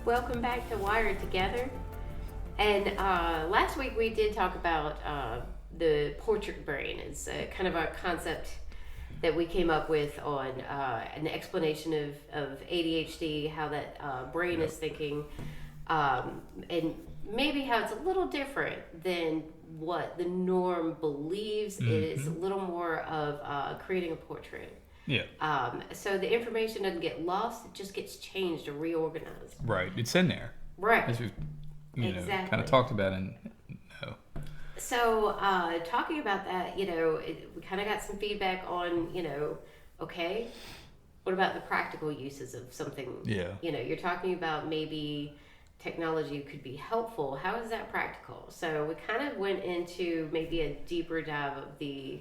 welcome back to Wired Together. And last week we did talk about the portrait brain. It's kind of a concept that we came up with on an explanation of ADHD, how that brain is thinking, and maybe how it's a little different than what the norm believes. It is a little more of creating a portrait. Yeah. So the information doesn't get lost; it just gets changed or reorganized. Right. It's in there. Right. As we've, Exactly. kind of talked about So talking about that, we kind of got some feedback on, okay, what about the practical uses of something? Yeah. You're talking about maybe technology could be helpful. How is that practical? So we kind of went into maybe a deeper dive of the,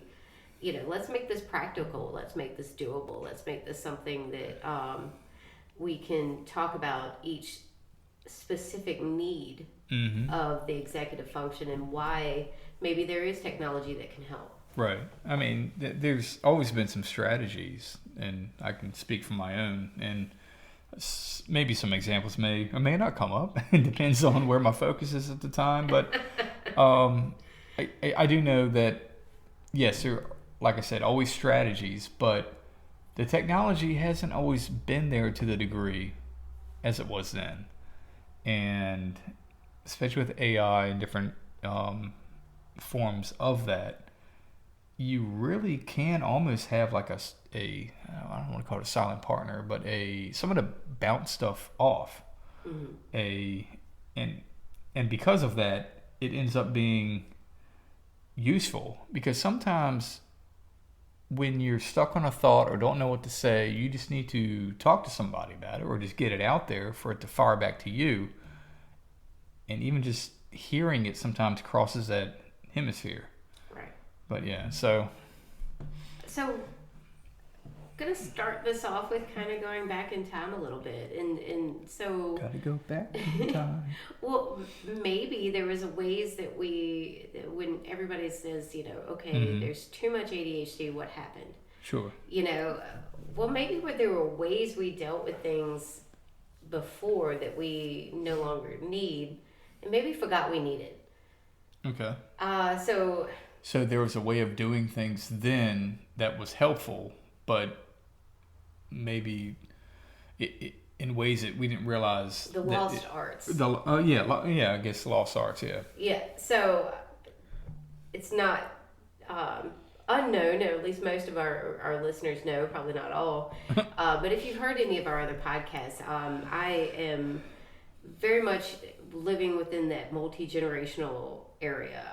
let's make this practical. Let's make this doable. Let's make this something that we can talk about each specific need of the executive function and why maybe there is technology that can help. Right. I mean, there's always been some strategies, and I can speak from my own, and maybe some examples may or may not come up. It depends on where my focus is at the time. But I do know that, yes, there are, like I said, always strategies, but the technology hasn't always been there to the degree as it was then. And especially with AI and different forms of that, you really can almost have like I don't want to call it a silent partner, but someone to bounce stuff off. And because of that, it ends up being useful, because sometimes when you're stuck on a thought or don't know what to say, you just need to talk to somebody about it or just get it out there for it to fire back to you. And even just hearing it sometimes crosses that hemisphere. Right. But yeah, so I'm going to start this off with kind of going back in time a little bit. And so... Gotta go back in time. Well, maybe there was ways that when everybody says, okay, there's too much ADHD, what happened? Sure. Well, maybe there were ways we dealt with things before that we no longer need, and maybe forgot we needed. Okay. So there was a way of doing things then that was helpful, but maybe in ways that we didn't realize. The lost arts. I guess lost arts, yeah. Yeah, so it's not unknown, or at least most of our listeners know, probably not all. But if you've heard any of our other podcasts, I am very much living within that multi-generational area.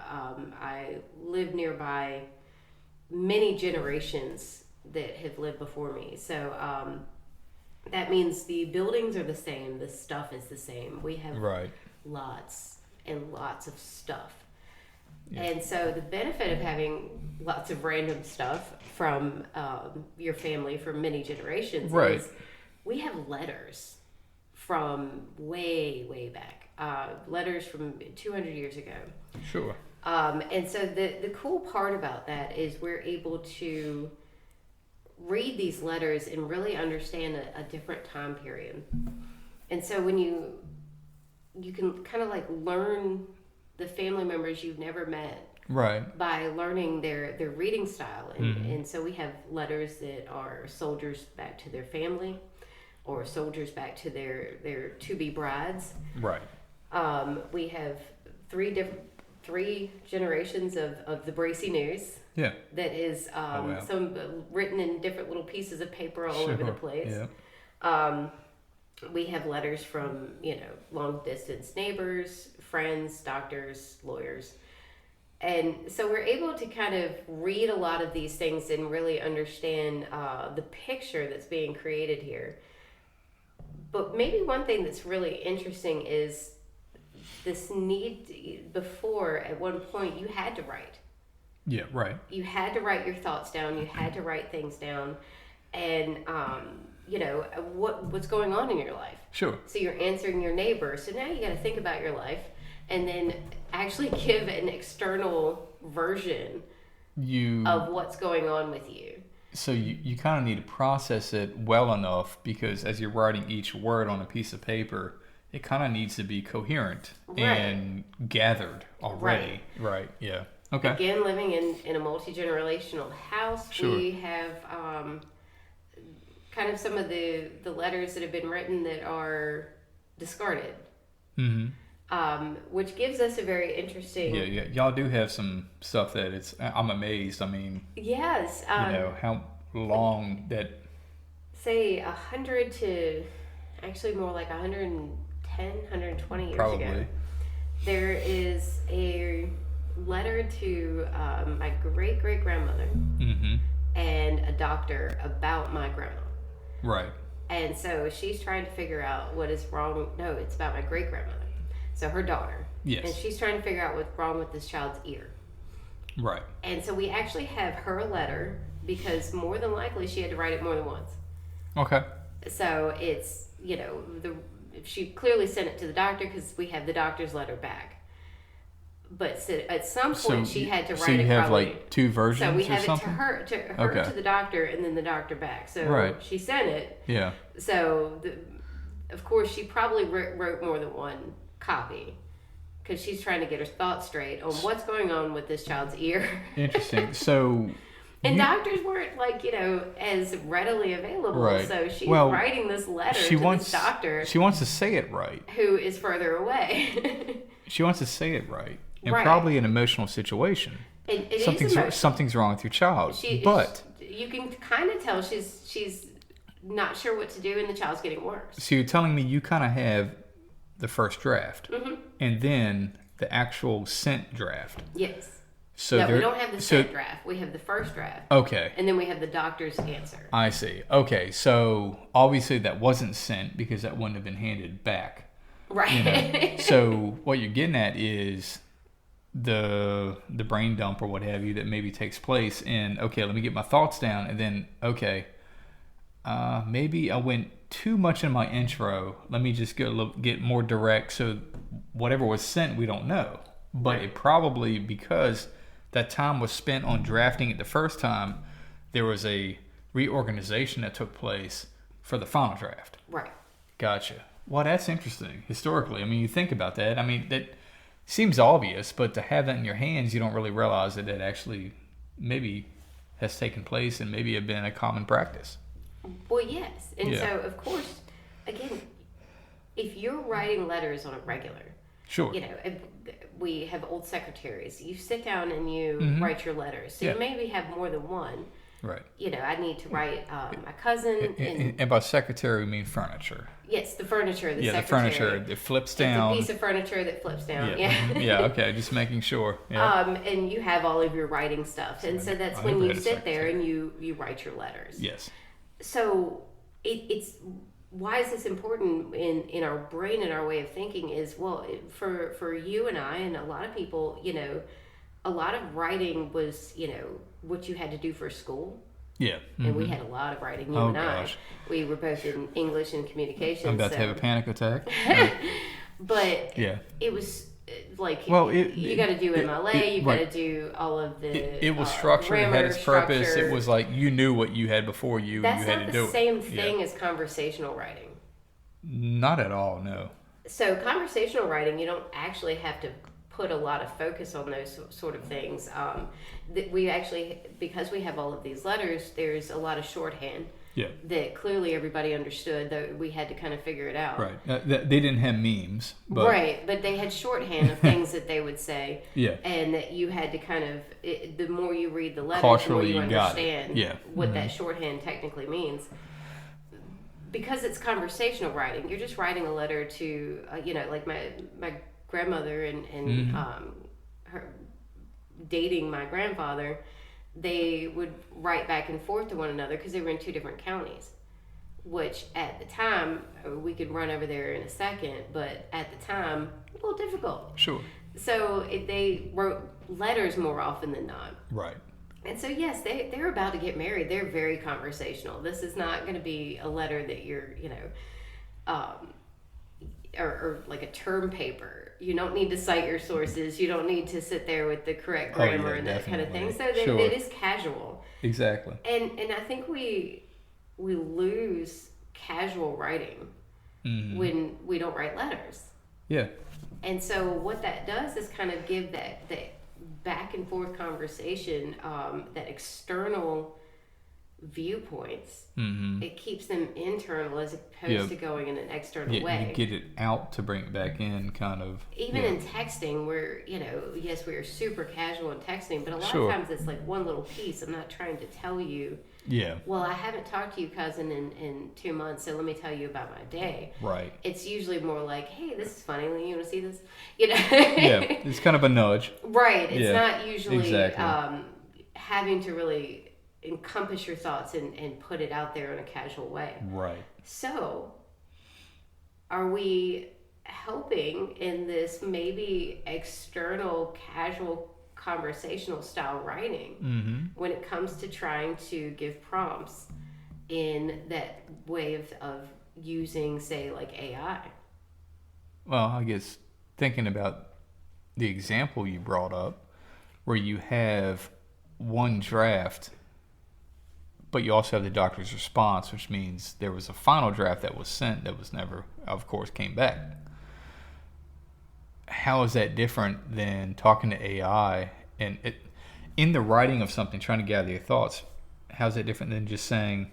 I live nearby many generations that have lived before me. So that means the buildings are the same, the stuff is the same. We have lots and lots of stuff. Yeah. And so the benefit of having lots of random stuff from your family for many generations is we have letters from way, way back. Letters from 200 years ago. Sure. And so the cool part about that is we're able to read these letters and really understand a different time period. And so when you can kind of like learn the family members you've never met by learning their reading style. And so we have letters that are soldiers back to their family or soldiers back to their to-be brides. Right. We have three generations of the Bracy News. Yeah. That is some written in different little pieces of paper all over the place. Yeah. We have letters from, long distance neighbors, friends, doctors, lawyers. And so we're able to kind of read a lot of these things and really understand the picture that's being created here. But maybe one thing that's really interesting is this need. Before, at one point, you had to write. Yeah, right. You had to write your thoughts down. You had to write things down. And, what's going on in your life. Sure. So you're answering your neighbor. So now you got to think about your life and then actually give an external version of what's going on with you. So you kind of need to process it well enough, because as you're writing each word on a piece of paper, it kind of needs to be coherent Right. and gathered already. Right. Yeah. Okay. Again, living in a multi-generational house, Sure. we have kind of some of the letters that have been written that are discarded, which gives us a very interesting... Yeah. Y'all do have some stuff that I'm amazed. I mean, Yes. how long that... Say 100 to... Actually more like 110, 120 years Probably. ago. There is a letter to my great-great-grandmother and a doctor about my grandma. Right. And so she's trying to figure out what is wrong. No, it's about my great-grandmother. So her daughter. Yes. And she's trying to figure out what's wrong with this child's ear. Right. And so we actually have her letter because more than likely she had to write it more than once. Okay. So it's, she clearly sent it to the doctor because we have the doctor's letter back. But at some point she had to write it. So you have probably, like two versions so we have or it something? to her to the doctor, and then the doctor back. So Right. she sent it. Yeah. So of course she probably wrote more than one copy because she's trying to get her thoughts straight on what's going on with this child's ear. Interesting. So... And doctors weren't as readily available. Right. So she's Well, writing this letter to this doctor She wants to say it right. who is further away. She wants to say it right. And Right. probably an emotional situation. It is emotional. Something's wrong with your child. But you can kind of tell she's not sure what to do, and the child's getting worse. so you're telling me you kind of have the first draft, and then the actual sent draft. Yes. So no, we don't have the sent draft. We have the first draft. Okay. And then we have the doctor's answer. I see. Okay, so obviously that wasn't sent because that wouldn't have been handed back. Right. So what you're getting at is the brain dump or what have you that maybe takes place in, okay, let me get my thoughts down, and then, okay, maybe I went too much in my intro. Let me just get more direct. So whatever was sent, we don't know. But it probably, because that time was spent on drafting it the first time, there was a reorganization that took place for the final draft. Right. Gotcha. Well, that's interesting. Historically, I mean, you think about that. I mean, that seems obvious, but to have that in your hands, you don't really realize that actually maybe has taken place and maybe have been a common practice. Well, yes. And so, of course, again, if you're writing letters on a regular, sure. We have old secretaries. You sit down and you write your letters. So you maybe have more than one. Right. I need to write my cousin. And by secretary, we mean furniture. Yes, the furniture. The secretary. The furniture that flips down. It's a piece of furniture that flips down. Yeah. Okay. Just making sure. Yeah. And you have all of your writing stuff, and so that's when you sit there and you write your letters. Yes. So it's why is this important in our brain and our way of thinking is, well, for you and I and a lot of people, a lot of writing was, what you had to do for school. Yeah. And we had a lot of writing, you and I. We were both in English and communications. I'm about to have a panic attack. But yeah, it was like, well, you got to do MLA, you got to do all of the it was structured, it had its purpose. It was like you knew what you had before you had to do it. That's not the same thing as conversational writing. Not at all, no. So conversational writing, you don't actually have to put a lot of focus on those sort of things. We actually, because we have all of these letters, there's a lot of shorthand that clearly everybody understood, though we had to kind of figure it out. Right. They didn't have memes. But... Right, but they had shorthand of things that they would say. Yeah. And that you had to kind of, the more you read the letters, the more you understand what that shorthand technically means. Because it's conversational writing, you're just writing a letter to, like my grandmother and her dating my grandfather, they would write back and forth to one another because they were in two different counties, which at the time, we could run over there in a second, but at the time, a little difficult. Sure. So they wrote letters more often than not. Right. And so, yes, they're about to get married. They're very conversational. This is not going to be a letter that you're, or like a term paper. You don't need to cite your sources. You don't need to sit there with the correct grammar and that kind of thing. So it is casual. Exactly. And I think we lose casual writing when we don't write letters. Yeah. And so what that does is kind of give that back and forth conversation, that external viewpoints. It keeps them internal as opposed to going in an external way. You get it out to bring it back in, kind of. Even in texting, where, yes, we are super casual in texting, but a lot of times it's like one little piece. I'm not trying to tell you, well, I haven't talked to you, cousin, in 2 months, so let me tell you about my day. Right. It's usually more like, hey, this is funny. You want to see this? It's kind of a nudge. Right. It's not usually having to really encompass your thoughts and put it out there in a casual way. Right. So, are we helping in this maybe external, casual, conversational style writing when it comes to trying to give prompts in that way of using, say, like AI? Well, I guess thinking about the example you brought up, where you have one draft, but you also have the doctor's response, which means there was a final draft that was sent that was never, of course, came back. How is that different than talking to AI and in the writing of something, trying to gather your thoughts? How's that different than just saying,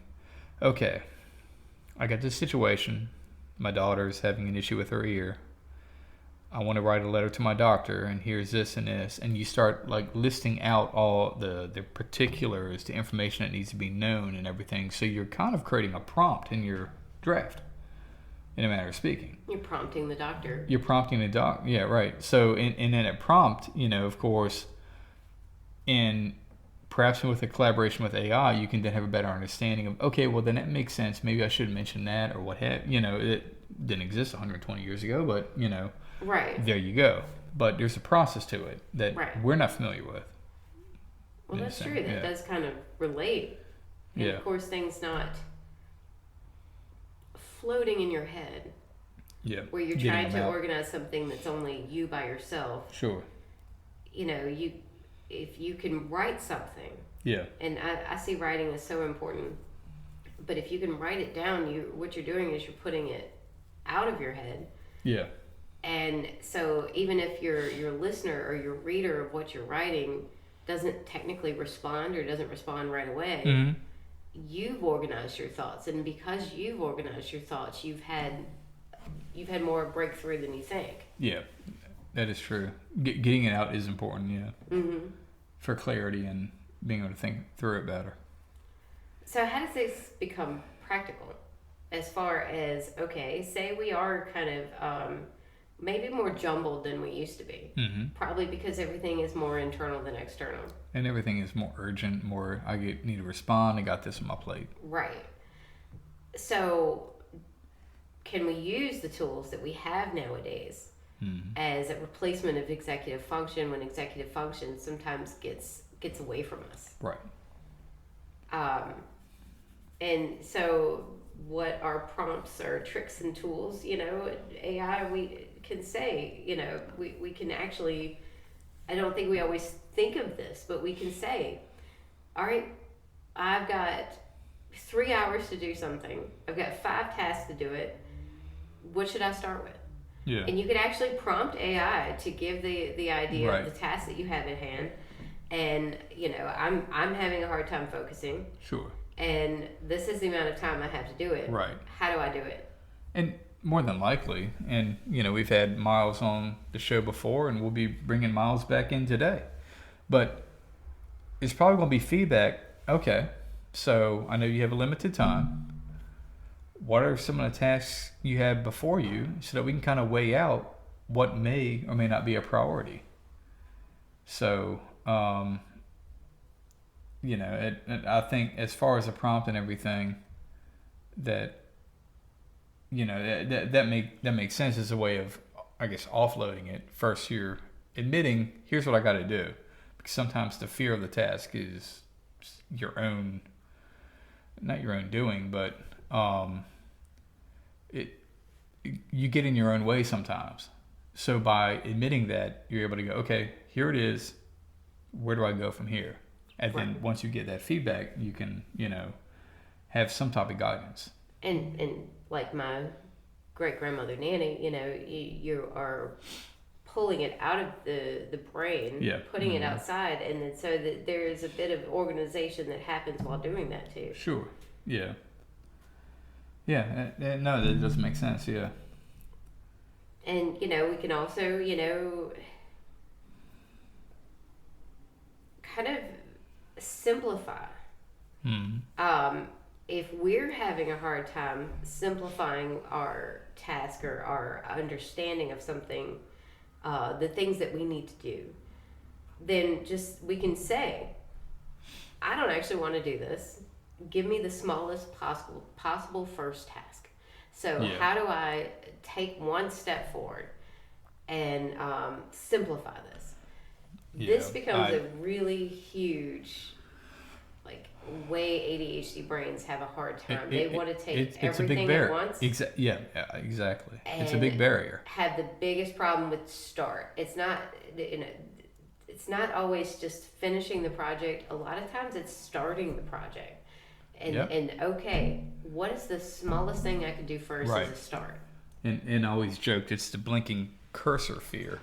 okay, I got this situation. My daughter's having an issue with her ear. I want to write a letter to my doctor, and here's this and this, and you start like listing out all the particulars, the information that needs to be known and everything. So you're kind of creating a prompt in your draft, in a manner of speaking. You're prompting the doctor. You're prompting the doc. Yeah, right. So in a prompt, of course, in perhaps with a collaboration with AI, you can then have a better understanding of, okay, well then that makes sense. Maybe I should mention that, or what have it didn't exist 120 years ago, but right. There you go. But there's a process to it that we're not familiar with. Well, that's true. That does kind of relate. And of course, things not floating in your head. Yeah. Where you're trying to organize something that's only you by yourself. Sure. If you can write something. Yeah. And I see writing as so important. But if you can write it down, what you're doing is you're putting it out of your head. Yeah. And so even if your listener or your reader of what you're writing doesn't technically respond or doesn't respond right away, you've organized your thoughts. And because you've organized your thoughts, you've had more breakthrough than you think. Yeah, that is true. Getting it out is important, for clarity and being able to think through it better. So how does this become practical? As far as, okay, say we are kind of maybe more jumbled than we used to be. Probably because everything is more internal than external. And everything is more urgent, more, need to respond, I got this on my plate. Right. So can we use the tools that we have nowadays as a replacement of executive function when executive function sometimes gets away from us? Right. And so what are prompts or tricks and tools, AI, we can say, we can actually, I don't think we always think of this, but we can say, all right, I've got 3 hours to do something. I've got 5 tasks to do it. What should I start with? Yeah. And you could actually prompt AI to give the idea of the task that you have at hand. And, I'm having a hard time focusing. Sure. And this is the amount of time I have to do it. Right. How do I do it? And more than likely, and we've had Miles on the show before, and we'll be bringing Miles back in today. But it's probably going to be feedback. Okay, so I know you have a limited time. What are some of the tasks you have before you, so that we can kind of weigh out what may or may not be a priority? So, I think as far as the prompt and everything, that that makes sense as a way of, I guess, offloading it. First, you're admitting, here's what I got to do, because sometimes the fear of the task is your own, not your own doing, but you get in your own way sometimes. So by admitting that, you're able to go, okay, here it is. Where do I go from here? And then once you get that feedback, you can, have some type of guidance. And like my great grandmother nanny, you are pulling it out of the brain, putting it outside, and then so that there is a bit of organization that happens while doing that too. Sure. Yeah. Yeah. No, that does make sense. Yeah. And we can also kind of simplify. If we're having a hard time simplifying our task or our understanding of something, the things that we need to do, then we can say, I don't actually want to do this. Give me the smallest possible first task. So how do I take one step forward and simplify this? This becomes a really huge, way ADHD brains have a hard time. They want to take everything at once. Exactly. It's a big barrier. Have the biggest problem with start. It's not always just finishing the project. A lot of times it's starting the project. And okay, what is the smallest thing I could do first as a start? And I always joked it's the blinking cursor fear,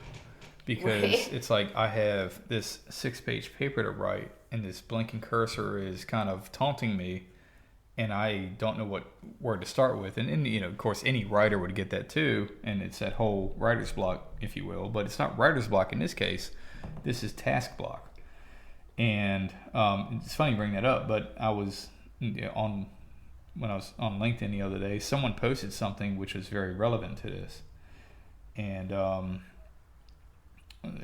because it's like I have this 6-page paper to write, and this blinking cursor is kind of taunting me, and I don't know where to start with. And of course, any writer would get that too, and it's that whole writer's block, if you will. But it's not writer's block in this case. This is task block. And it's funny you bring that up, but I was when I was on LinkedIn the other day, someone posted something which was very relevant to this, and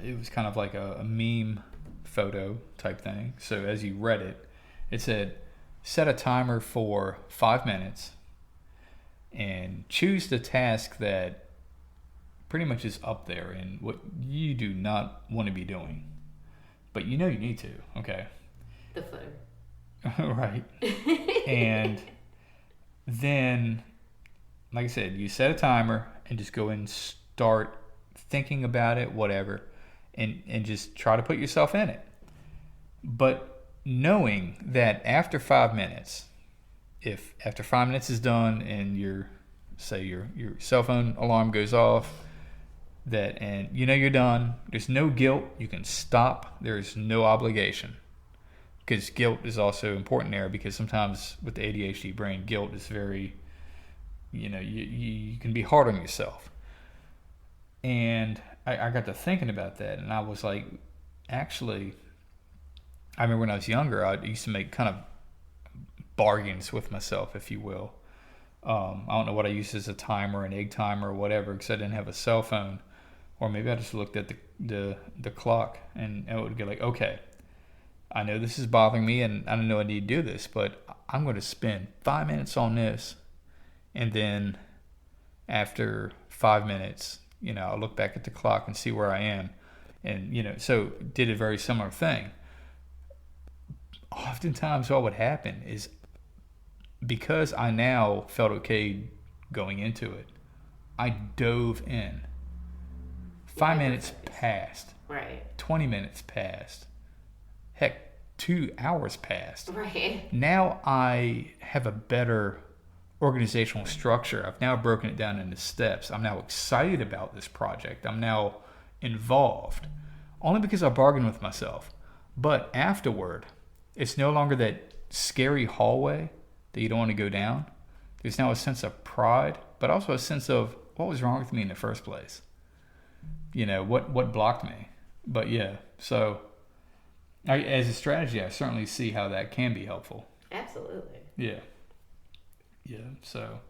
it was kind of like a meme photo type thing. So as you read it, it said, set a timer for 5 minutes and choose the task that pretty much is up there and what you do not want to be doing, but you need to. Okay. The footer. Right. And then, like I said, you set a timer and just go and start thinking about it, whatever, and just try to put yourself in it. But knowing that after 5 minutes, if after 5 minutes is done and your cell phone alarm goes off, and you're done, there's no guilt, you can stop, there's no obligation. Because guilt is also important there, because sometimes with the ADHD brain, guilt is very, you can be hard on yourself. And I got to thinking about that, and I was like, actually, I remember when I was younger, I used to make kind of bargains with myself, if you will. I don't know what I used as a timer, an egg timer, or whatever, because I didn't have a cell phone. Or maybe I just looked at the clock, and it would be like, okay, I know this is bothering me, and I don't know I need to do this, but I'm going to spend 5 minutes on this, and then after 5 minutes, I'll look back at the clock and see where I am, and so did a very similar thing. Oftentimes, what would happen is, because I now felt okay going into it, I dove in. 5 minutes passed. Right. 20 minutes passed. Heck, 2 hours passed. Right. Now I have a better organizational structure. I've now broken it down into steps. I'm now excited about this project. I'm now involved. Only because I bargained with myself. But afterward, it's no longer that scary hallway that you don't want to go down. There's now a sense of pride, but also a sense of what was wrong with me in the first place. What blocked me. But yeah, so as a strategy, I certainly see how that can be helpful. Absolutely. Yeah. Yeah. So.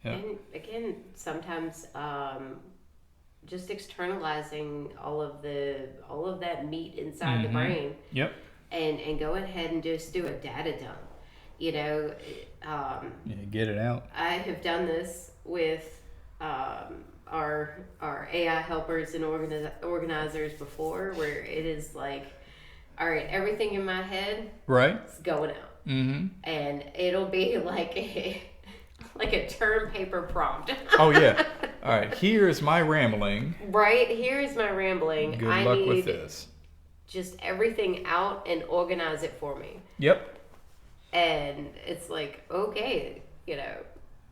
Yeah. And again, sometimes just externalizing all of that meat inside the brain. Yep. And go ahead and just do a data dump. Yeah, get it out. I have done this with our AI helpers and organizers before, where it is like, all right, everything in my head, right, is going out, and it'll be like a term paper prompt. Oh yeah, all right. Here's my rambling. Right, here's my rambling. Good luck with this. Just everything out and organize it for me. Yep. And it's like, okay,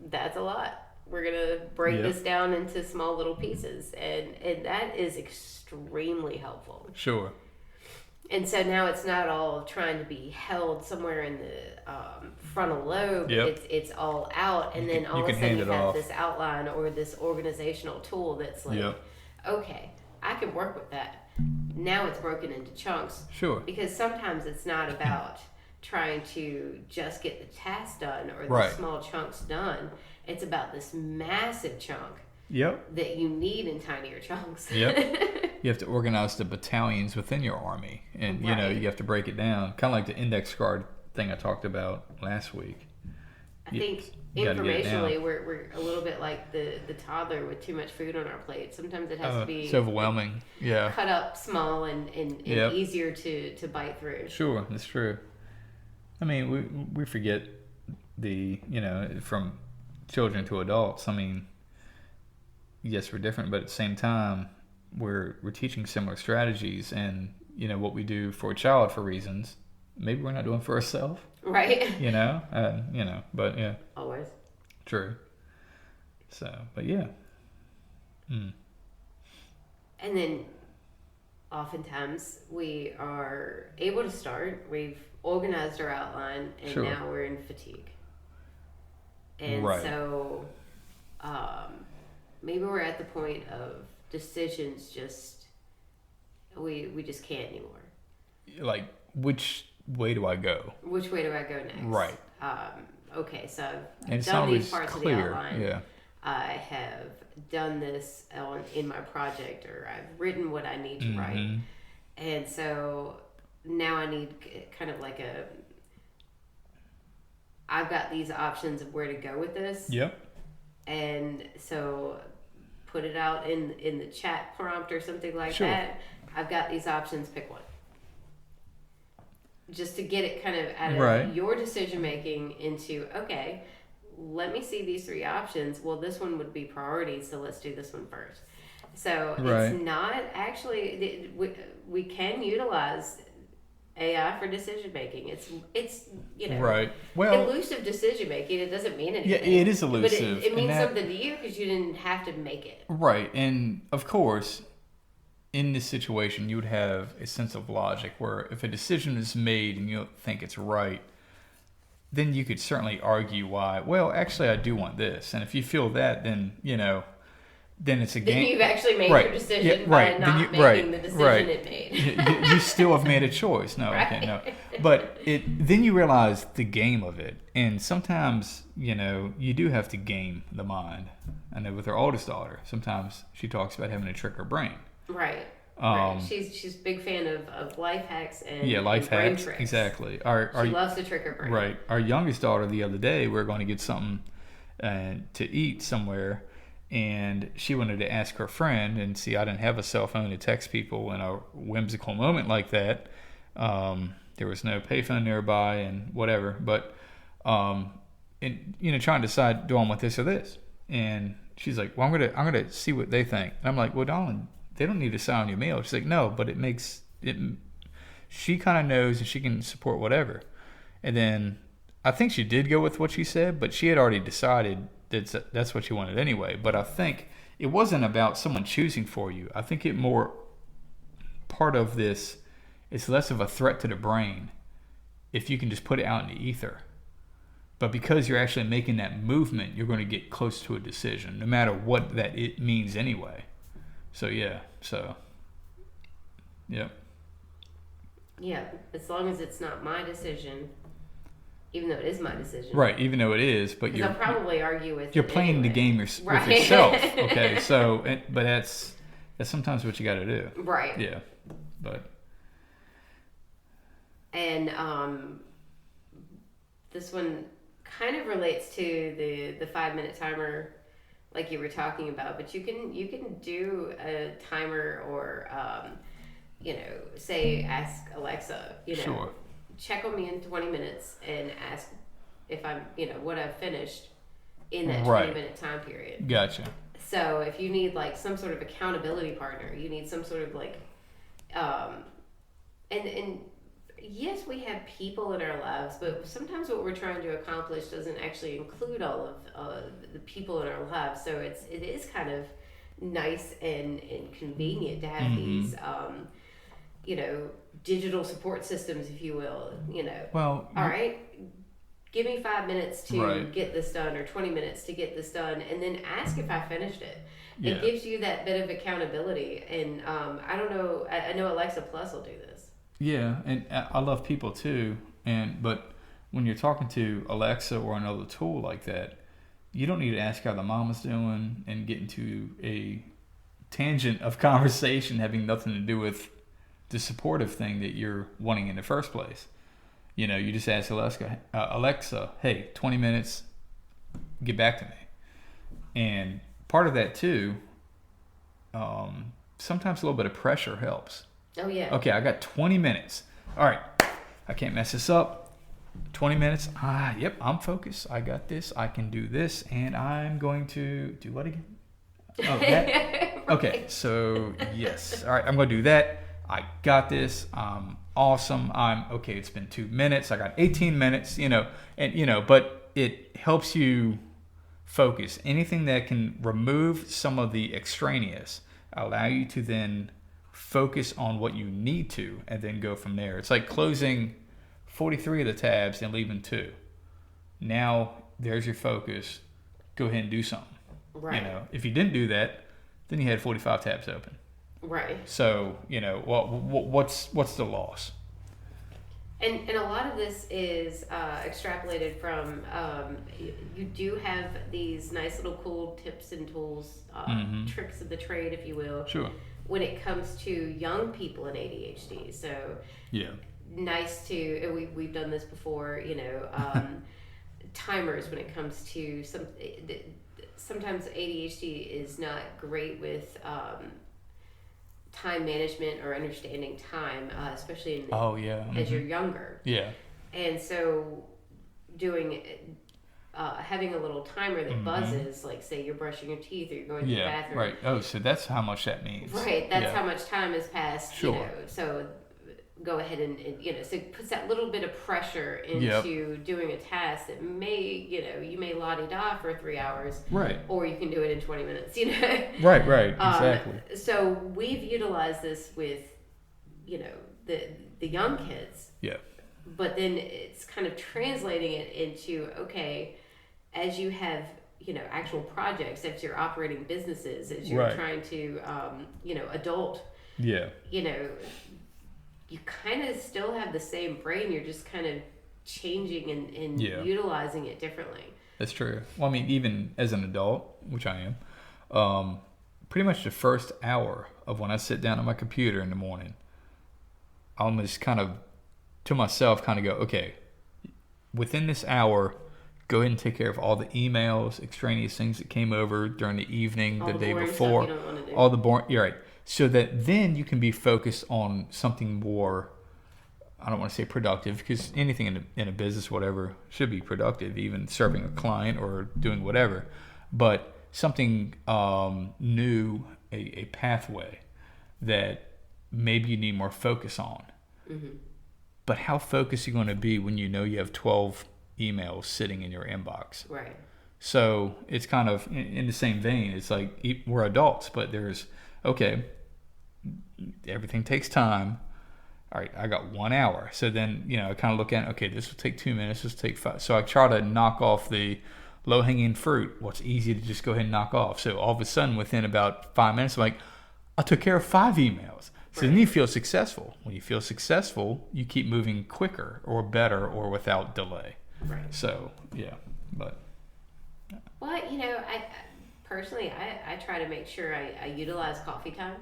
that's a lot. we're gonna break this down into small little pieces, and that is extremely helpful. Sure. And so now it's not all trying to be held somewhere in the frontal lobe. It's all out, and then all of a sudden you have this outline or this organizational tool that's like, okay, I can work with that. Now it's broken into chunks. Sure. Because sometimes it's not about trying to just get the task done or the small chunks done. It's about this massive chunk that you need in tinier chunks. You have to organize the battalions within your army, and you know, you have to break it down, kind of like the index card thing I talked about last week. I think informationally we're a little bit like the toddler with too much food on our plate. Sometimes it has to be, it's overwhelming. Cut up small and easier to bite through. Sure, that's true. I mean, we forget from children to adults. I mean, yes, we're different, but at the same time, we're teaching similar strategies, and what we do for a child for reasons maybe we're not doing for ourselves. Right. But yeah. Always. True. So, but yeah. And then oftentimes we are able to start, we've organized our outline, and now we're in fatigue. And so maybe we're at the point of decisions we just can't anymore. Like, which way do I go? Which way do I go next? Right. Okay, so I've done these parts of the outline. Yeah. I have done this in my project, or I've written what I need to write. And so now I need kind of like I've got these options of where to go with this. Yep. And so put it out in the chat prompt or something like that. I've got these options, pick one. Just to get it kind of out of your decision making into, okay, let me see these three options. Well, this one would be priority, so let's do this one first. So it's not actually, we can utilize AI for decision making. It's well, elusive decision making. It doesn't mean anything. Yeah, it is elusive. But it means something to you because you didn't have to make it. Right, and of course, in this situation, you would have a sense of logic where if a decision is made and you don't think it's right, then you could certainly argue why. Well, actually, I do want this, and if you feel that, then then it's a game. Then you've actually made your decision by not making the decision it made. you still have made a choice. No, okay, no. But then you realize the game of it, and sometimes you do have to game the mind. I know with her oldest daughter, sometimes she talks about having to trick her brain. Right. She's a big fan of life hacks and life brain hacks tricks. Exactly. She loves to trick her brain. Right. Our youngest daughter the other day, we were going to get something to eat somewhere, and she wanted to ask her friend. And see, I didn't have a cell phone to text people in a whimsical moment like that. There was no payphone nearby and whatever. But trying to decide, do I want this or this? And she's like, well, I'm gonna see what they think. And I'm like, well, darling, they don't need to sign your mail. She's like, no, but it makes it. She kind of knows and she can support whatever. And then I think she did go with what she said, but she had already decided that's what she wanted anyway. But I think it wasn't about someone choosing for you. I think it more part of this. It's less of a threat to the brain if you can just put it out in the ether. But because you're actually making that movement, you're going to get close to a decision, no matter what it means anyway. So yeah, yep. Yeah, as long as it's not my decision, even though it is my decision. Right, even though it is, but I'll probably argue with. You're playing the game with yourself. Okay, so but that's sometimes what you got to do. Right. Yeah, but. And this one kind of relates to the 5-minute timer, like you were talking about, but you can do a timer or say ask Alexa, sure. check on me in 20 minutes and ask if I'm what I've finished in that 20-minute time period. Gotcha. So if you need like some sort of accountability partner, you need some sort of like and yes, we have people in our lives, but sometimes what we're trying to accomplish doesn't actually include all of the people in our lives. So it is kind of nice and convenient to have Mm-hmm. these, digital support systems, if you will. Well, All right, give me 5 minutes to right. get this done, or 20 minutes to get this done, and then ask if I finished it. Yeah. It gives you that bit of accountability, and I don't know. I know Alexa Plus will do this. Yeah, and I love people too, but when you're talking to Alexa or another tool like that, you don't need to ask how the mama's doing and get into a tangent of conversation having nothing to do with the supportive thing that you're wanting in the first place. You just ask Alexa, hey, 20 minutes, get back to me. And part of that too, sometimes a little bit of pressure helps. Oh, yeah. Okay, I got 20 minutes. All right, I can't mess this up. 20 minutes. Yep, I'm focused. I got this. I can do this. And I'm going to do what again? Oh, that? Okay, so yes. All right, I'm going to do that. I got this. I'm awesome. Okay, it's been 2 minutes. I got 18 minutes, but it helps you focus. Anything that can remove some of the extraneous, allow you to then focus on what you need to, and then go from there. It's like closing 43 of the tabs and leaving 2. Now there's your focus. Go ahead and do something. Right. If you didn't do that, then you had 45 tabs open. Right. So what's the loss? And a lot of this is extrapolated from you do have these nice little cool tips and tools, tricks of the trade, if you will. Sure. When it comes to young people in ADHD, so yeah, nice to we've done this before. Timers when it comes to sometimes ADHD is not great with time management or understanding time, especially as you're younger. Yeah. And so doing having a little timer that buzzes, like say you're brushing your teeth or you're going to the bathroom. Right. Oh, so that's how much that means. Right. That's how much time has passed. Sure. So go ahead and so it puts that little bit of pressure into doing a task that may, you may la-di-da for 3 hours. Right. Or you can do it in 20 minutes, Right, exactly. So we've utilized this with, the young kids. Yeah. But then it's kind of translating it into, okay, as you have, actual projects, as you're operating businesses, as you're trying to, adult. Yeah. You kind of still have the same brain. You're just kind of changing and utilizing it differently. That's true. Well, I mean, even as an adult, which I am, pretty much the first hour of when I sit down on my computer in the morning, I'll just kind of, to myself, kind of go, okay, within this hour, go ahead and take care of all the emails, extraneous things that came over during the evening, the day before, all the boring. You're right. So that then you can be focused on something more, I don't want to say productive, because anything in a business, whatever, should be productive, even serving a client or doing whatever. But something new, a pathway that maybe you need more focus on. Mm-hmm. But how focused are you going to be when you have 12 emails sitting in your inbox? Right. So it's kind of in the same vein. It's like we're adults, but there's, okay, everything takes time. All right, I got 1 hour. So then, I kind of look at, okay, this will take 2 minutes, this will take 5. So I try to knock off the low-hanging fruit, what's easy to just go ahead and knock off. So all of a sudden, within about 5 minutes, I'm like, I took care of 5 emails. So then you feel successful. When you feel successful, you keep moving quicker or better or without delay. Right. So, yeah, but. Well, I personally, I try to make sure I utilize coffee time.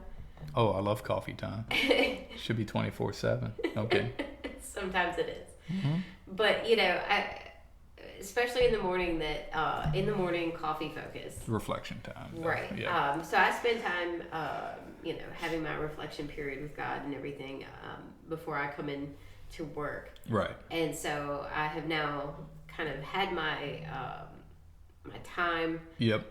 Oh, I love coffee time. Should be 24/7. Okay. Sometimes it is. Mm-hmm. But, especially in the morning, coffee focus. Reflection time. Right. Yeah. So I spend time, having my reflection period with God and everything before I come in to work. Right. And so I have now kind of had my my time,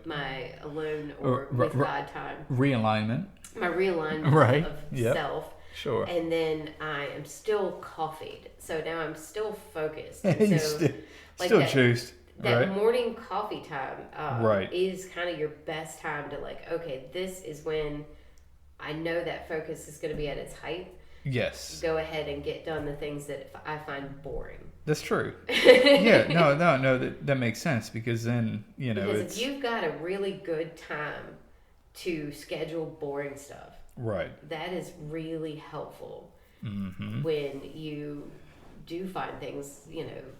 my alone or with God time. Realignment. My realignment of self. Sure. And then I am still coffeeed. So now I'm still focused. You And so, still that, juiced. that Right. morning coffee time Right. is kind of your best time to like, okay, this is when I know that focus is going to be at its height. Yes. Go ahead and get done the things that I find boring. That's true. Yeah, no, that makes sense, because then, Because it's... if you've got a really good time to schedule boring stuff, Right. that is really helpful Mm-hmm. when you do find things,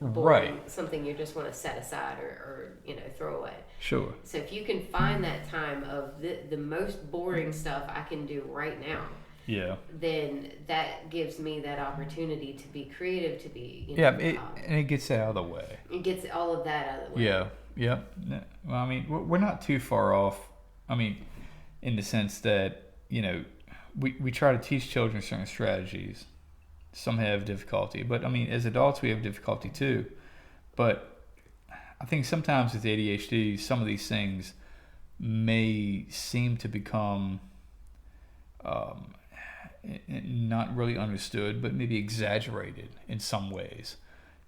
boring, Right. something you just want to set aside or throw away. Sure. So if you can find that time of the most boring stuff I can do right now, Yeah. then that gives me that opportunity to be creative, to be, And it gets that out of the way. it gets all of that out of the way. Yeah. Yep. Well, I mean, we're not too far off. I mean, in the sense that, we try to teach children certain strategies. Some have difficulty, but I mean, as adults, we have difficulty too. But I think sometimes with ADHD, some of these things may seem to become not really understood, but maybe exaggerated in some ways.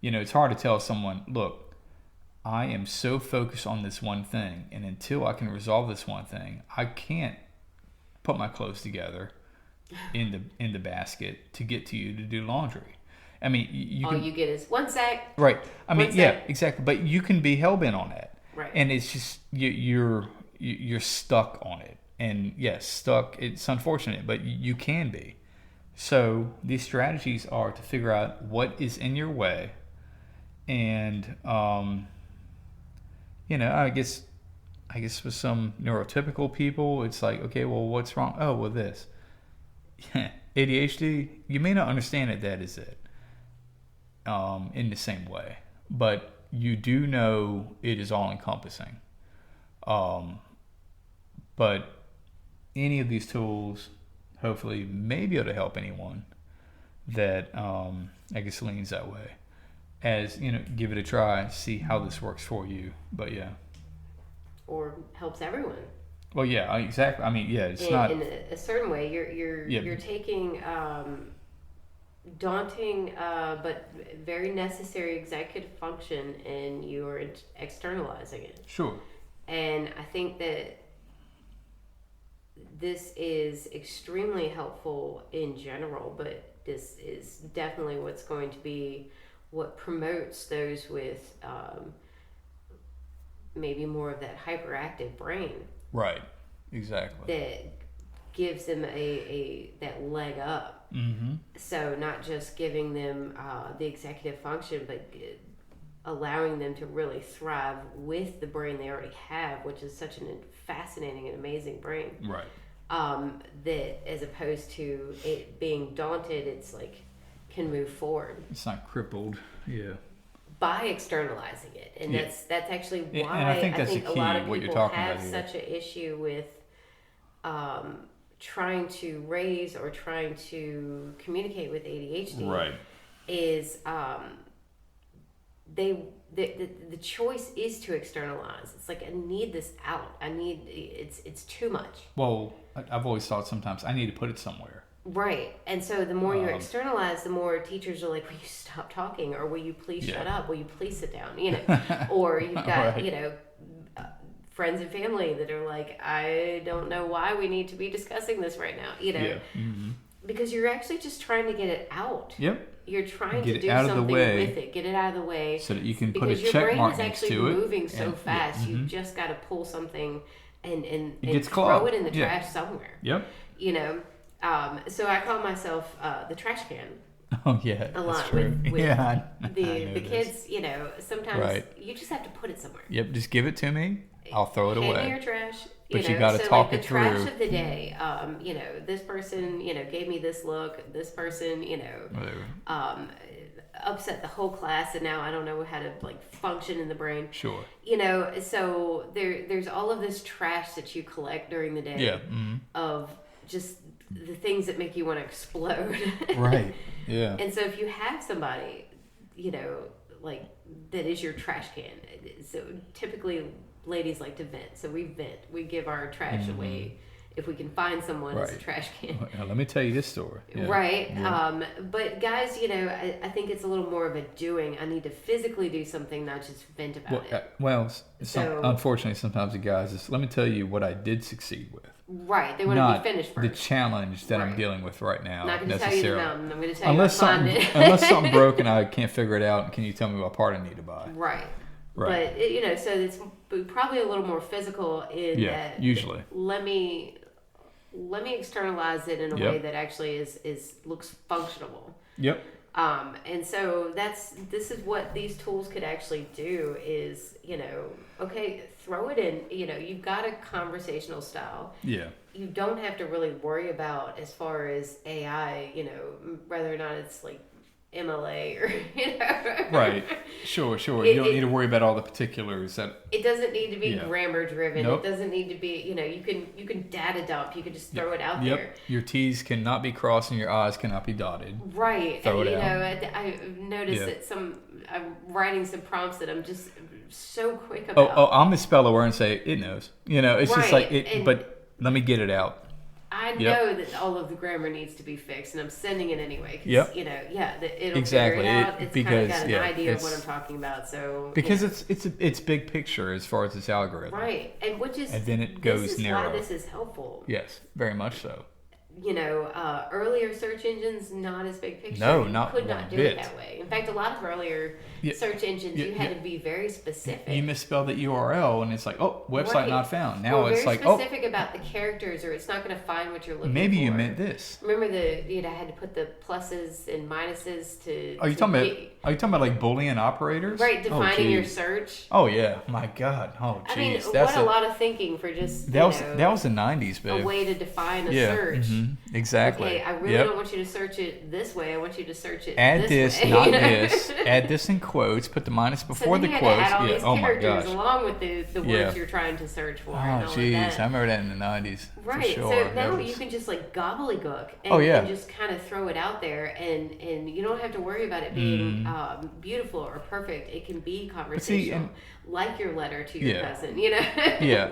It's hard to tell someone, look, I am so focused on this one thing, and until I can resolve this one thing, I can't put my clothes together in the basket to get to you to do laundry. I mean, you get is one sack. Right. I mean, one yeah, sack. exactly. But you can be hell-bent on that. Right. And it's just you're stuck on it. And yes, stuck. It's unfortunate, but you can be. So these strategies are to figure out what is in your way, and I guess with some neurotypical people, it's like, okay, well, what's wrong? Oh, well, this. ADHD, you may not understand that is it in the same way, but you do know it is all encompassing. But any of these tools hopefully may be able to help anyone that I guess leans that way. As give it a try, see how this works for you. But yeah, or helps everyone. Well, yeah, exactly. I mean, yeah, it's not in a certain way. You're taking daunting but very necessary executive function, and you're externalizing it. Sure. And I think that this is extremely helpful in general, but this is definitely what's going to be what promotes those with maybe more of that hyperactive brain. Right. Exactly. That gives them a that leg up. Mm-hmm. So not just giving them the executive function, but allowing them to really thrive with the brain they already have, which is such a fascinating and amazing brain. Right. That as opposed to it being daunted, it's like can move forward. It's not crippled. Yeah. By externalizing it, and that's actually why and I think a lot of what you're people talking have about such an issue with trying to raise or trying to communicate with ADHD. Right. Is the choice is to externalize. It's like I need this out. It's too much. Well, I've always thought sometimes I need to put it somewhere. Right. And so the more you externalize, the more teachers are like, will you stop talking? Or will you please shut up? Will you please sit down? Or you've got, right. Friends and family that are like, I don't know why we need to be discussing this right now, Yeah. Mm-hmm. Because you're actually just trying to get it out. Yep. You're trying get to do out something of the way, with it. Get it out of the way. So that you can put a because check mark your brain is next actually to it. moving so fast. Yeah. Mm-hmm. You've just got to pull something and gets throw clogged. it in the trash somewhere. Yep. So I call myself the trash can. Oh yeah, a lot that's true. with yeah, the kids. Sometimes right. you just have to put it somewhere. Yep, just give it to me. I'll throw it Hand away. me your trash. But you got to talk like it the trash through. of the day. This person, gave me this look. This person, upset the whole class, and now I don't know how to function in the brain. Sure. So there's all of this trash that you collect during the day. Yeah. Mm-hmm. Of just the things that make you want to explode. Right. Yeah. And so if you have somebody, that is your trash can. So typically ladies like to vent. So we vent. We give our trash away if we can find someone as a Right. trash can. Now, let me tell you this story. Yeah. Right. Yeah. But guys, I think it's a little more of a doing. I need to physically do something, not just vent about Well, it. So, unfortunately, sometimes the guys is, let me tell you what I did succeed with. right. They want to Not be finished the first. challenge that I'm Right. dealing with right now. Not going to tell you the necessarily. mountain. I'm going to tell Unless you how to climb something, it. unless something broke and I can't figure it out, can you tell me what part I need to buy? Right. Right. But, so it's probably a little more physical in that. Usually. Let me externalize it in a Yep. way that actually looks functional. Yep. And so this is what these tools could actually do is, okay, throw it in, you've got a conversational style. Yeah. You don't have to really worry about as far as AI, whether or not it's like MLA or, Right. Sure. You don't need to worry about all the particulars that. It doesn't need to be grammar driven. Nope. It doesn't need to be, you can data dump. You can just throw it out there. Your T's cannot be crossed and your I's cannot be dotted. Right. Throw it out. I've noticed that I'm writing some prompts that I'm just so quick about. I'll misspell a word and say it knows. It's just like it, but let me get it out. I know that all of the grammar needs to be fixed, and I'm sending it anyway. Yep. It'll Exactly. figure it out. It's kind of got an idea of it's- what I'm talking about. So Because it's big picture as far as this algorithm. right, and then it goes this is narrow. why this is helpful. Yes, very much so. Earlier search engines, not as big picture. No, you not could one not do bit. it that way. In fact, a lot of earlier search engines, you had to be very specific. You misspell the URL and it's like, website Right. not found. Now it's very like, specific about the characters, or it's not going to find what you're looking for. maybe you meant this. Remember I had to put the pluses and minuses to. Are you talking about like Boolean operators? Right, defining your geez. search. Oh yeah, my God. Oh I mean, jeez, that's what a lot of thinking for just that was the '90s, babe. a way to define a Yeah, search. exactly. Okay, I really don't want you to search it this way. I want you to search it Add this, way. not this. Add this in quotes. Put the minus before so the then you quotes. had to add all these Oh my characters gosh. along with the words you're trying to search for. and Oh all of jeez, that. I remember that in the '90s. Right. For sure. So now you can just like gobbledygook and just kind of throw it out there, and you don't have to worry about it being beautiful or perfect. It can be conversational, like your letter to your cousin. Yeah,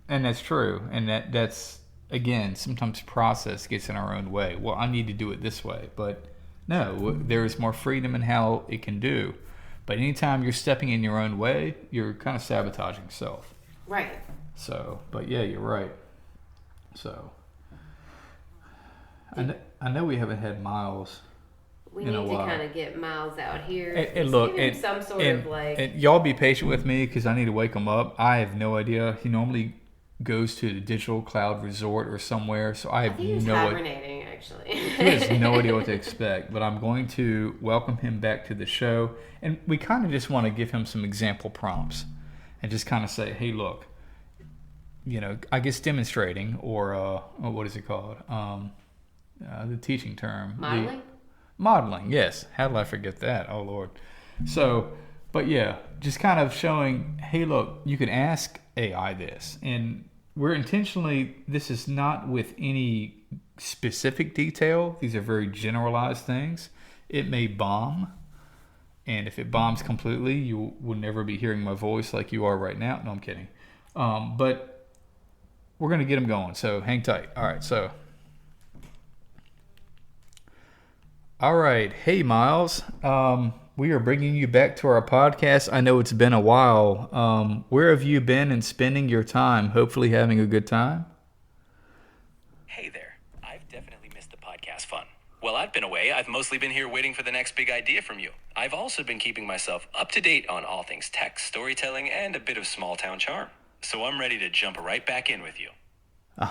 and that's true, and that's again sometimes process gets in our own way. Well, I need to do it this way, but no, there is more freedom in how it can do. But anytime you're stepping in your own way, you're kind of sabotaging yourself. Right. So, but yeah, you're right. So, I know we haven't had Miles. We need to kind of get Miles out here. And look, give him some sort of like. And y'all be patient with me because I need to wake him up. I have no idea. He normally goes to the digital cloud resort or somewhere, so I have he's no idea. hibernating, actually. He has no idea what to expect, but I'm going to welcome him back to the show, and we kind of just want to give him some example prompts, and just kind of say, hey, look, I guess demonstrating or what is it called? The teaching term. Modeling? Modeling, yes. How did I forget that? Oh, Lord. So, but yeah, just kind of showing, hey, look, you can ask AI this. And this is not with any specific detail. These are very generalized things. It may bomb. And if it bombs completely, you will never be hearing my voice like you are right now. No, I'm kidding. But we're going to get them going. So hang tight. All right, so. All right. Hey, Miles. We are bringing you back to our podcast. I know it's been a while. Where have you been and spending your time? Hopefully having a good time. Hey there. I've definitely missed the podcast fun. While I've been away, I've mostly been here waiting for the next big idea from you. I've also been keeping myself up to date on all things tech, storytelling, and a bit of small town charm. So I'm ready to jump right back in with you.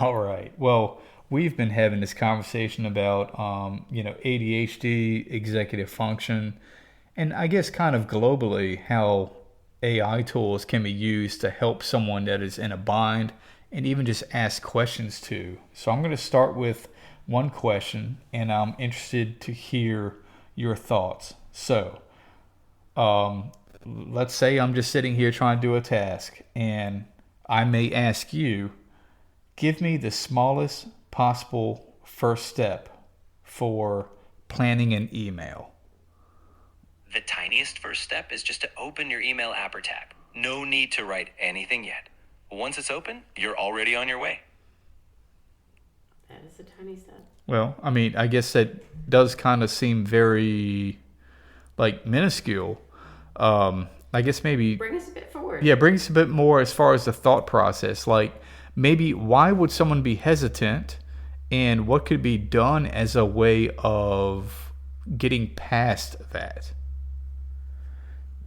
All right. Well, we've been having this conversation about, ADHD, executive function, and I guess kind of globally how AI tools can be used to help someone that is in a bind and even just ask questions to. So I'm going to start with one question, and I'm interested to hear your thoughts. So let's say I'm just sitting here trying to do a task, and I may ask you, give me the smallest possible first step for planning an email. The tiniest first step is just to open your email app or tab. No need to write anything yet. Once it's open, you're already on your way. tiny stuff. Well, I mean, I guess that does kind of seem very, like, minuscule. I guess maybe... Bring us a bit forward. Yeah, bring us a bit more as far as the thought process. Like, maybe why would someone be hesitant, and what could be done as a way of getting past that?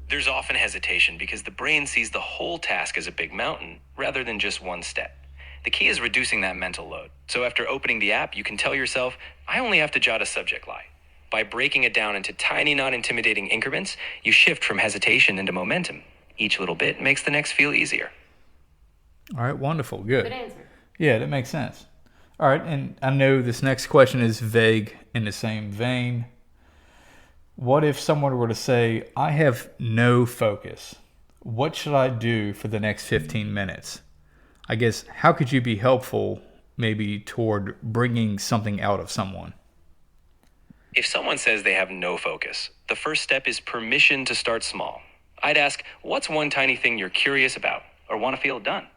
There's often hesitation because the brain sees the whole task as a big mountain rather than just one step. The key is reducing that mental load. So after opening the app, you can tell yourself, I only have to jot a subject line. By breaking it down into tiny, non-intimidating increments, you shift from hesitation into momentum. Each little bit makes the next feel easier. All right, wonderful, good. Good answer. Yeah, that makes sense. All right, and I know this next question is vague in the same vein. What if someone were to say, I have no focus? What should I do for the next 15 minutes? I guess, how could you be helpful maybe toward bringing something out of someone? If someone says they have no focus, the first step is permission to start small. I'd ask, what's one tiny thing you're curious about or want to feel done?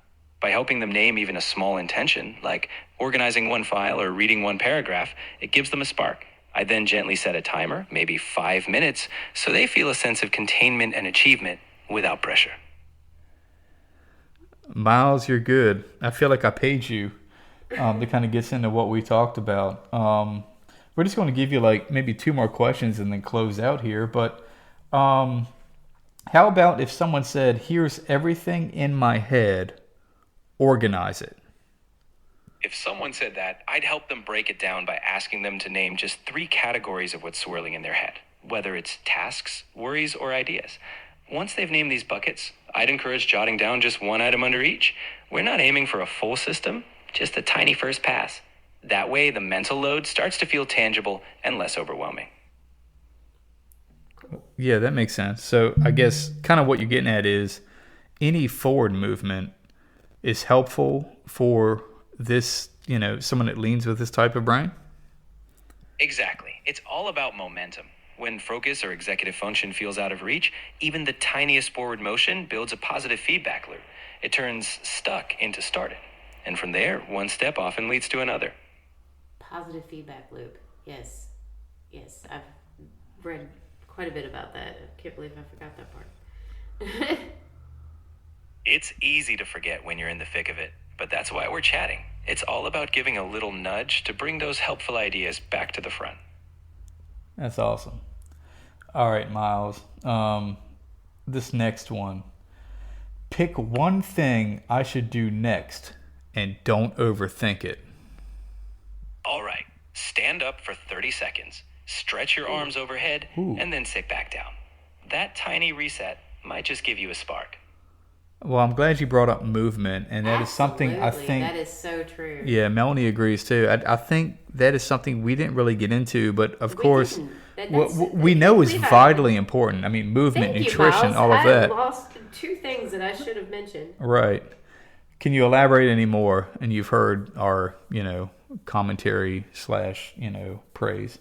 By helping them name even a small intention, like organizing one file or reading one paragraph, it gives them a spark. I then gently set a timer, maybe 5 minutes, so they feel a sense of containment and achievement without pressure. Miles, you're good. I feel like I paid you to kind of get into what we talked about. We're just going to give you like maybe 2 more questions and then close out here. But how about if someone said, here's everything in my head, organize it? If someone said that, I'd help them break it down by asking them to name just 3 categories of what's swirling in their head, whether it's tasks, worries, or ideas. Once they've named these buckets, I'd encourage jotting down just one item under each. We're not aiming for a full system, just a tiny first pass. That way, the mental load starts to feel tangible and less overwhelming. Yeah, that makes sense. So I guess kind of what you're getting at is any forward movement is helpful for this, someone that leans with this type of brain? Exactly. It's all about momentum. When focus or executive function feels out of reach, even the tiniest forward motion builds a positive feedback loop. It turns stuck into started. And from there, one step often leads to another. Positive feedback loop. Yes. I've read quite a bit about that. I can't believe I forgot that part. It's easy to forget when you're in the thick of it, but that's why we're chatting. It's all about giving a little nudge to bring those helpful ideas back to the front. That's awesome. All right, Miles. This next one. Pick one thing I should do next and don't overthink it. All right. Stand up for 30 seconds. Stretch your arms overhead and then sit back down. That tiny reset might just give you a spark. Well, I'm glad you brought up movement, and that is something I think... That is so true. Yeah, Melanie agrees too. I think that is something we didn't really get into, but of course, we know is vitally important. I mean, movement, nutrition, all of that. I lost 2 things that I should have mentioned. Right. Can you elaborate any more? And you've heard our, commentary / praise.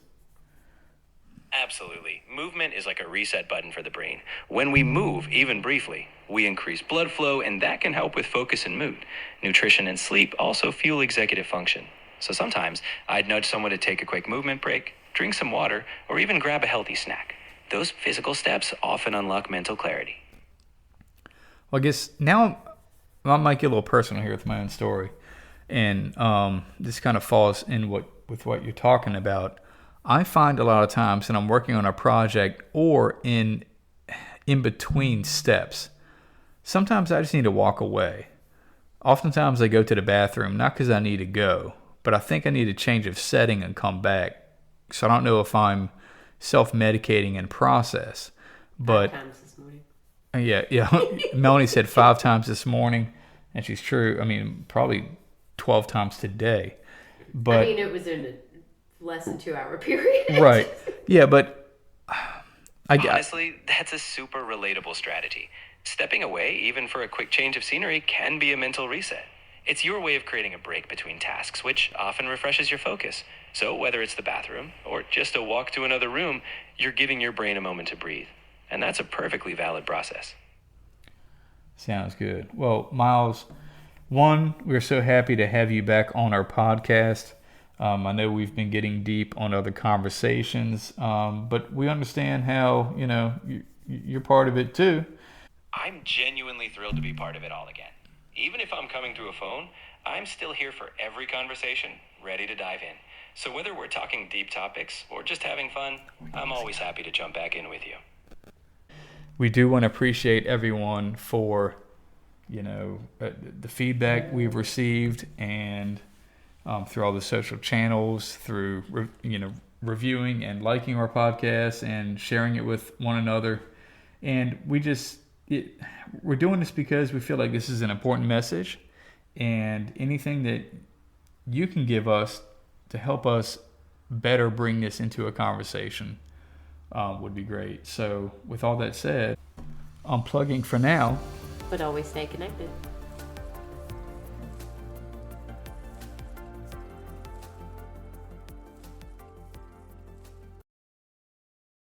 Absolutely. Movement is like a reset button for the brain. When we move, even briefly, we increase blood flow, and that can help with focus and mood. Nutrition and sleep also fuel executive function. So sometimes I'd nudge someone to take a quick movement break, drink some water, or even grab a healthy snack. Those physical steps often unlock mental clarity. Well, I guess now I might get a little personal here with my own story. And this kind of falls in with what you're talking about. I find a lot of times when I'm working on a project or in between steps, sometimes I just need to walk away. Oftentimes I go to the bathroom, not because I need to go, but I think I need a change of setting and come back. So I don't know if I'm self-medicating in process. But 5 times this morning. Yeah. Melanie said 5 times this morning, and she's true. I mean, probably 12 times today. But it was in a less than 2 hour period. Right. Yeah, but honestly, that's a super relatable strategy. Stepping away, even for a quick change of scenery, can be a mental reset. It's your way of creating a break between tasks, which often refreshes your focus. So whether it's the bathroom or just a walk to another room, you're giving your brain a moment to breathe. And that's a perfectly valid process. Sounds good. Well, Miles, one, we're so happy to have you back on our podcast. I know we've been getting deep on other conversations, but we understand how, you're part of it too. I'm genuinely thrilled to be part of it all again. Even if I'm coming through a phone, I'm still here for every conversation, ready to dive in. So whether we're talking deep topics or just having fun, I'm always happy to jump back in with you. We do want to appreciate everyone for, the feedback we've received, and through all the social channels, through, reviewing and liking our podcast and sharing it with one another. And we're doing this because we feel like this is an important message, and anything that you can give us to help us better bring this into a conversation would be great. So with all that said, I'm plugging for now. But always stay connected.